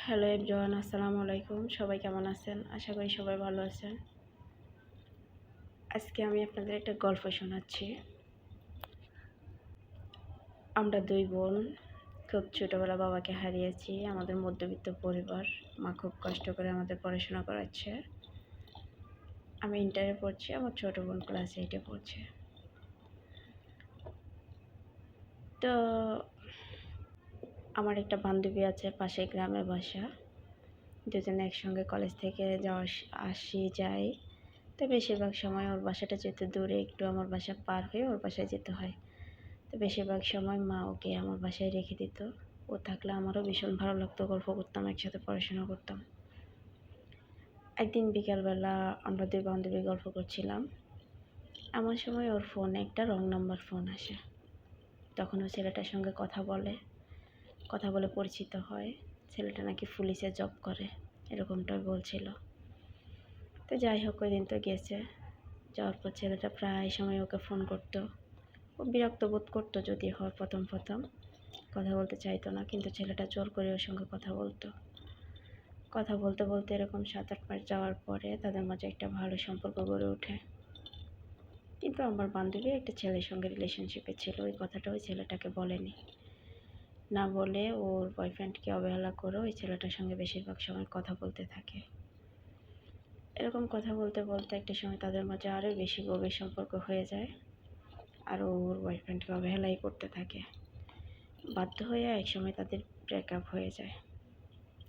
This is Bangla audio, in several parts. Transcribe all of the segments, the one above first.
হ্যালো এভরিওয়ান, আসসালামু আলাইকুম। সবাই কেমন আছেন? আশা করি সবাই ভালো আছেন। আজকে আমি আপনাদের একটা গল্প শোনাচ্ছি। আমরা দুই বোন খুব ছোটোবেলা বাবাকে হারিয়েছি। আমাদের মধ্যবিত্ত পরিবার। মা খুব কষ্ট করে আমাদের পড়াশোনা করাচ্ছে। আমি ইন্টারে পড়ছি, আমার ছোটো বোন ক্লাস 8-এ পড়ছে। তো আমার একটা বান্ধবী আছে, পাশে গ্রামে বাসা। দুজনে একসঙ্গে কলেজ থেকে যাই। তো বেশিরভাগ সময় ওর বাসাটা যেতে দূরে, একটু আমার বাসা পার হয়ে ওর বাসায় যেতে হয়। তো বেশিরভাগ সময় মা ওকে আমার বাসায় রেখে দিত। ও থাকলে আমারও ভীষণ ভালো লাগতো, গল্প করতাম, একসাথে পড়াশোনা করতাম। একদিন বিকালবেলা আমরা দুই বান্ধবী গল্প করছিলাম। এমন সময় ওর ফোনে একটা রং নাম্বার ফোন আসে। তখন ও ছেলেটার সঙ্গে কথা বলে পরিচিত হয়। ছেলেটা নাকি পুলিশে জব করে, এরকমটাই বলছিল। তো যাই হোক, ওই দিন তো গেছে। যাওয়ার পর ছেলেটা প্রায় সময় ওকে ফোন করতো। ও বিরক্ত বোধ করতো, যদি হয় প্রথম কথা বলতে চাইতো না, কিন্তু ছেলেটা জোর করে ওর সঙ্গে কথা বলতে এরকম 7-8 মাস যাওয়ার পরে তাদের মাঝে একটা ভালো সম্পর্ক গড়ে ওঠে। কিন্তু আমার বান্ধবী একটা ছেলের সঙ্গে রিলেশনশিপে ছিল, ওই কথাটা ওই ছেলেটাকে বলেনি। না বলে ওর বয়ফ্রেন্ডকে অবহেলা করে ওই ছেলেটার সঙ্গে বেশিরভাগ সময় কথা বলতে থাকে। এরকম কথা বলতে একটা সময় তাদের মাঝে আরও বেশি গভীর সম্পর্ক হয়ে যায়। আর ওর বয়ফ্রেন্ডকে অবহেলাই করতে থাকে। বাধ্য হয়ে এক সময় তাদের ব্রেকআপ হয়ে যায়।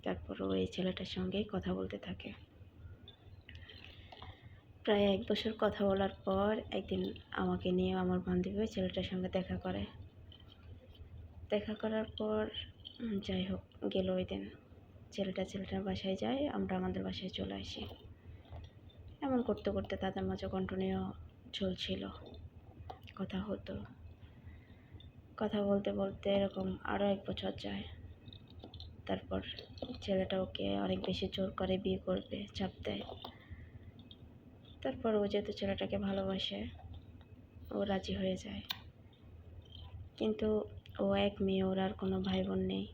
তারপর ও এই ছেলেটার সঙ্গেই কথা বলতে থাকে। প্রায় 1 বছর কথা বলার পর একদিন আমাকে নিয়ে আমার বান্ধবী ওই ছেলেটার সঙ্গে দেখা করার পর যাই হোক গেল ওই দিন। ছেলেটার বাসায় যায়, আমরা আমাদের বাসায় চলে আসি। এমন করতে করতে তাদের মাঝে কন্টিনিউ চলছিল, কথা বলতে এরকম আরও 1 বছর যায়। তারপর ছেলেটা ওকে অনেক বেশি জোর করে বিয়ে করবে চাপ দেয়। তারপর ও যেহেতু ছেলেটাকে ভালোবাসে, ও রাজি হয়ে যায়। কিন্তু ও এক মেয়ে, ওর আর কোনো ভাই বোন নেই।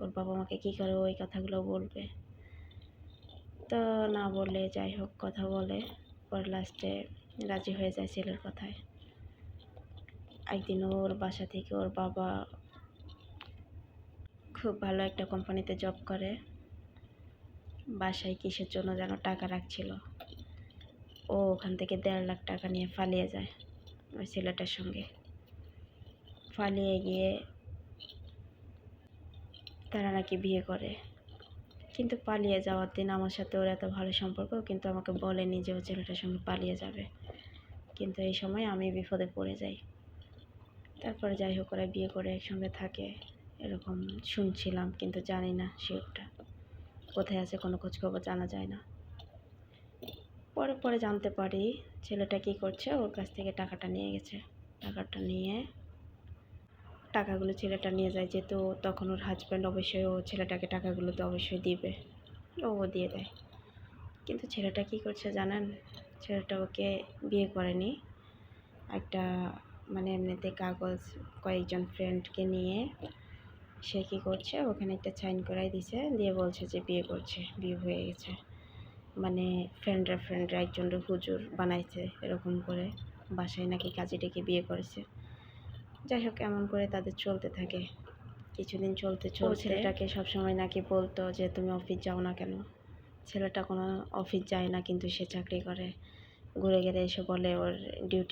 ওর বাবা মাকে কী করে ওই কথাগুলো বলবে? তো না বলে যাই হোক কথা বলে, পর লাস্টে রাজি হয়ে যায় ছেলের কথায়। একদিন ওর বাসা থেকে ওর বাবা খুব ভালো একটা কোম্পানিতে জব করে, বাসায় কিসের জন্য যেন টাকা রাখছিল। ও ওখান থেকে 1.5 লাখ টাকা নিয়ে পালিয়ে যায় ওই ছেলেটার সঙ্গে। পালিয়ে গিয়ে তারা নাকি বিয়ে করে। কিন্তু পালিয়ে যাওয়ার দিন আমার সাথে ওর এত ভালো সম্পর্ক, কিন্তু আমাকে বলেনি যে ও ছেলেটার সঙ্গে পালিয়ে যাবে। কিন্তু এই সময় আমি বিপদে পড়ে যাই। তারপরে যাই হোক ওরা বিয়ে করে একসঙ্গে থাকে, এরকম শুনছিলাম, কিন্তু জানি না শিওরটা কোথায় আছে, কোনো খোঁজখবর জানা যায় না। পরে জানতে পারি ছেলেটা কী করছে, ওর কাছ থেকে টাকাটা নিয়ে গেছে। টাকাগুলো ছেলেটা নিয়ে যায়, যেহেতু তখন ওর হাজব্যান্ড, অবশ্যই ও ছেলেটাকে টাকাগুলো তো অবশ্যই দিবে, ও দিয়ে দেয়। কিন্তু ছেলেটা কী করছে জানেন? ছেলেটা ওকে বিয়ে করেনি, একটা মানে এমনিতে কাগজ কয়েকজন ফ্রেন্ডকে নিয়ে সে কী করছে, ওখানে একটা সাইন করাই দিছে, দিয়ে বলছে যে বিয়ে করছে, বিয়ে হয়ে গেছে। মানে ফ্রেন্ডরা একজনের হুজুর বানাইছে, এরকম করে বাসায় নাকি কাজে ডেকে বিয়ে করেছে। যাই হোক এমন করে তাদের চলতে থাকে। কিছুদিন চলতে ছেলেটাকে সবসময় নাকি বলতো যে তুমি অফিস যাও না কেন? ছেলেটা কোনো অফিস যায় না, কিন্তু সে চাকরি করে। ঘুরে এসে বলে ওর ডিউটি